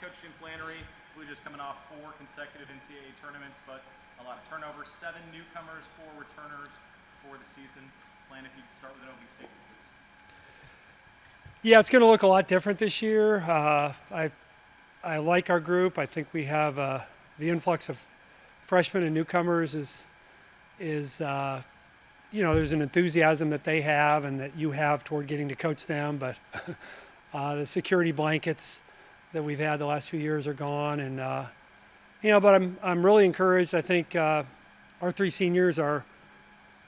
coaching Flanery. Blue Jays coming off 4 consecutive NCAA tournaments, but a lot of turnovers. 7 newcomers, 4 returners for the season. Flan, if you could start with an opening statement, please. Yeah, it's going to look a lot different this year. I like our group. I think we have the influx of freshmen and newcomers is there's an enthusiasm that they have and that you have toward getting to coach them, but the security blankets that we've had the last few years are gone, and but I'm really encouraged. I think our 3 seniors are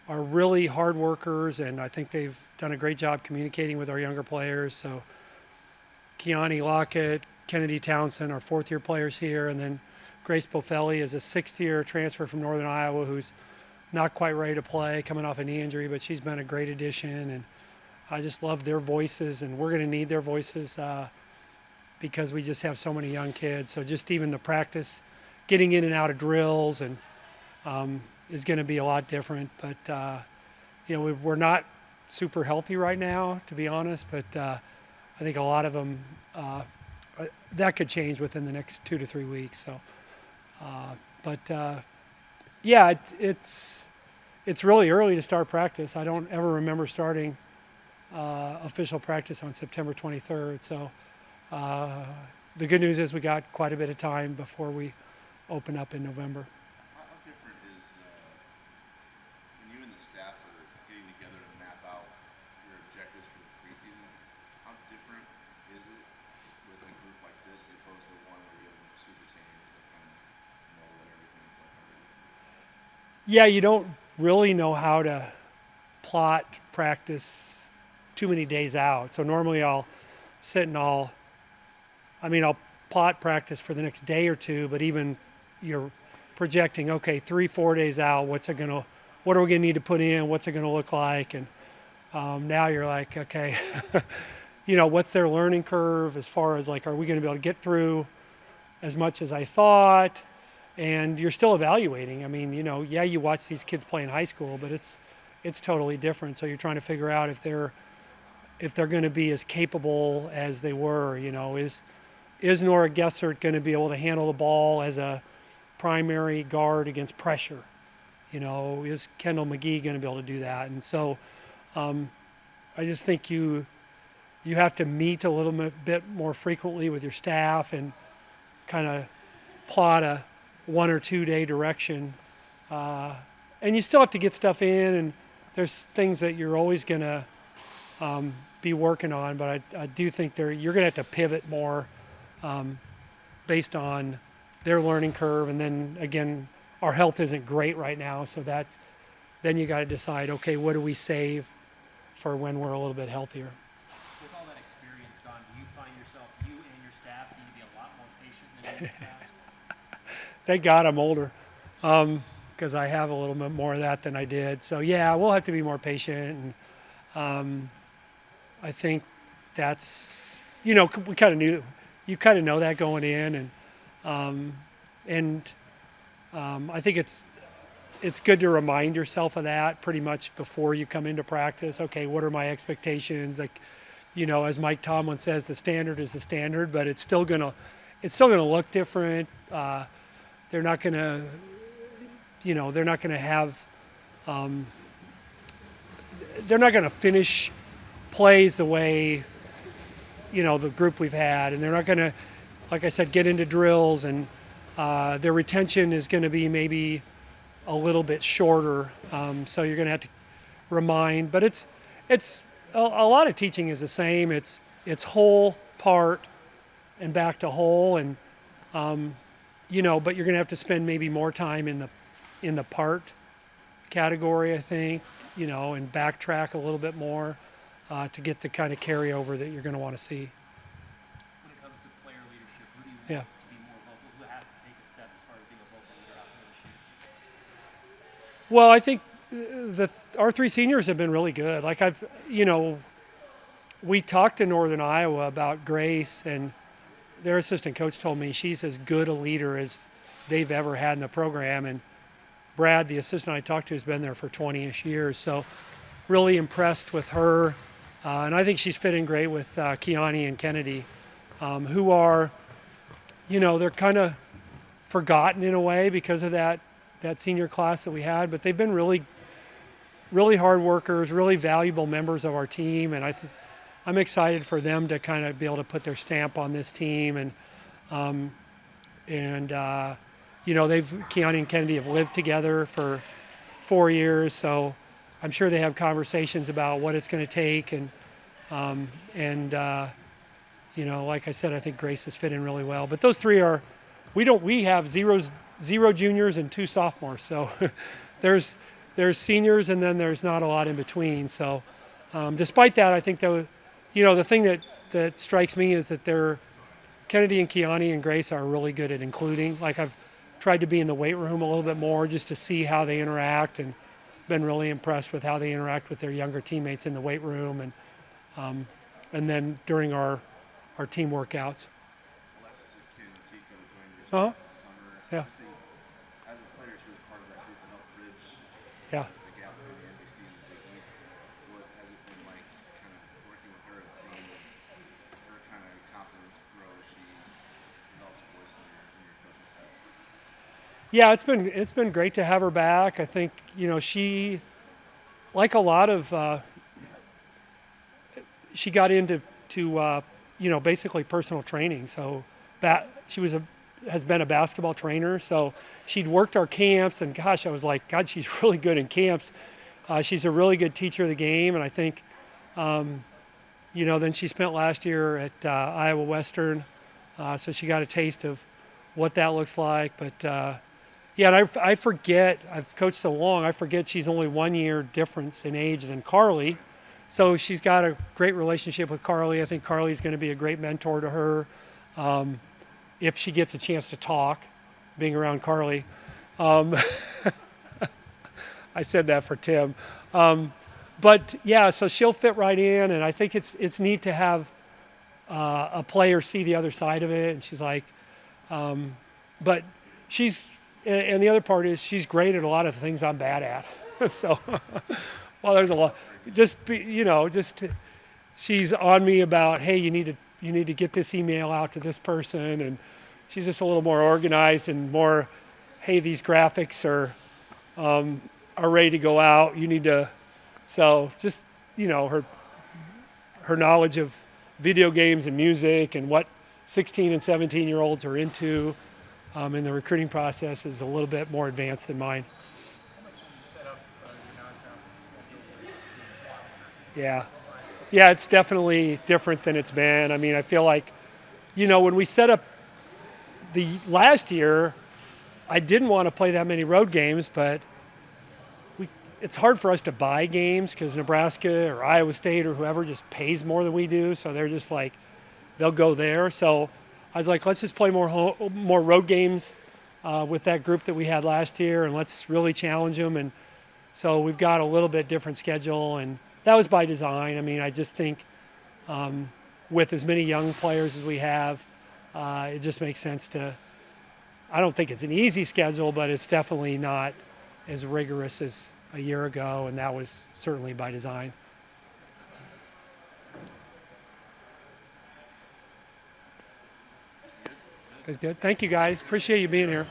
really hard workers, and I think they've done a great job communicating with our younger players. So Keani Lockett, Kennedy Townsend are 4th-year players here, and then Grace Bofelli is a 6th-year transfer from Northern Iowa who's not quite ready to play, coming off a knee injury, but she's been a great addition, and I just love their voices, and we're going to need their voices because we just have so many young kids. So just even the practice, getting in and out of drills, and is going to be a lot different. But we're not super healthy right now, to be honest. But I think a lot of them that could change within the next 2 to 3 weeks. So, yeah, it's really early to start practice. I don't ever remember starting official practice on September 23rd. So the good news is we got quite a bit of time before we open up in November. How different is when you and the staff are getting together to map out your objectives for the preseason? How different is it with a group like this as opposed to one where you have super seniors that kind of know what everything's like already? Yeah, you don't really know how to plot practice too many days out. So normally I'll sit and I'll plot practice for the next day or two, but even you're projecting, okay, 3-4 days out, what are we going to need to put in? What's it going to look like? And now you're like, okay, what's their learning curve as far as like, are we going to be able to get through as much as I thought? And you're still evaluating. I mean, you watch these kids play in high school, but it's totally different. So you're trying to figure out if they're going to be as capable as they were. Is Nora Gessert going to be able to handle the ball as a primary guard against pressure? Is Kendall McGee going to be able to do that? And so I just think you have to meet a little bit more frequently with your staff and kind of plot a 1 or 2 day direction. And you still have to get stuff in, and there's things that you're always going to be working on, but I do think you're going to have to pivot more based on their learning curve. And then again, our health isn't great right now, so then you got to decide, okay, what do we save for when we're a little bit healthier? With all that experience gone, do you find yourself, you and your staff, need to be a lot more patient than in the past? Thank God I'm older, because I have a little bit more of that than I did. So yeah, we'll have to be more patient, and I think that's we kind of knew. You kind of know that going in, and I think it's good to remind yourself of that pretty much before you come into practice. Okay, what are my expectations? Like, as Mike Tomlin says, the standard is the standard, but it's still gonna look different. They're not gonna have. They're not gonna finish plays the way the group we've had, and they're not going to, like I said, get into drills, and their retention is going to be maybe a little bit shorter, so you're going to have to remind. But it's a lot of teaching is the same. It's whole, part, and back to whole, and but you're going to have to spend maybe more time in the part category, I think, and backtrack a little bit more. To get the kind of carryover that you're going to want to see. When it comes to player leadership, who do you want to be more vocal? Who has to take a step as far as being a vocal leader out there this year? Well, I think our 3 seniors have been really good. Like we talked to Northern Iowa about Grace, and their assistant coach told me she's as good a leader as they've ever had in the program. And Brad, the assistant I talked to, has been there for 20-ish years. So really impressed with her. And I think she's fitting great with Keani and Kennedy, who are, they're kind of forgotten in a way because of that senior class that we had, but they've been really, really hard workers, really valuable members of our team, and I'm excited for them to kind of be able to put their stamp on this team, and Keone and Kennedy have lived together for 4 years, so I'm sure they have conversations about what it's going to take, and like I said, I think Grace has fit in really well. But those three we have zero juniors and 2 sophomores, so there's seniors and then there's not a lot in between. So despite that, I think the thing that strikes me is that Kennedy and Keone and Grace are really good at including. Like, I've tried to be in the weight room a little bit more just to see how they interact, and been really impressed with how they interact with their younger teammates in the weight room, and then during our team workouts. Alexis and Kim and Tico joined your Uh-huh. summer. Yeah. Obviously, as a player, she was part of that group that helped bridge Yeah. the gap between the NBC and the Big East. What has it been like, kind of working with her and seeing her kind of confidence grow as she develops a voice in your coaching staff? Yeah, it's been great to have her back. I think she, like a lot of, she got into basically personal training. So she has been a basketball trainer. So she'd worked our camps, and gosh, I was like, God, she's really good in camps. She's a really good teacher of the game, and I think, then she spent last year at Iowa Western, so she got a taste of what that looks like. But yeah, and I forget, I've coached so long, I forget she's only 1 year difference in age than Carly. So she's got a great relationship with Carly. I think Carly's going to be a great mentor to her if she gets a chance to talk, being around Carly. I said that for Tim. But yeah, so she'll fit right in, and I think it's neat to have a player see the other side of it. And she's like, but and the other part is she's great at a lot of things I'm bad at. So, well, there's a lot. She's on me about, hey, you need to get this email out to this person, and she's just a little more organized and more, hey, these graphics are ready to go out. You need to, so just her knowledge of video games and music and what 16 and 17-year-olds are into in the recruiting process is a little bit more advanced than mine. How much did you set up your non-conference schedule? Yeah, it's definitely different than it's been. I mean, I feel like, when we set up the last year, I didn't want to play that many road games, but it's hard for us to buy games because Nebraska or Iowa State or whoever just pays more than we do. So they're just like, they'll go there. So I was like, let's just play more road games with that group that we had last year, and let's really challenge them. And so we've got a little bit different schedule, and that was by design. I mean, I just think with as many young players as we have, it just makes sense to, I don't think it's an easy schedule, but it's definitely not as rigorous as a year ago, and that was certainly by design. That's good. Thank you, guys. Appreciate you being here.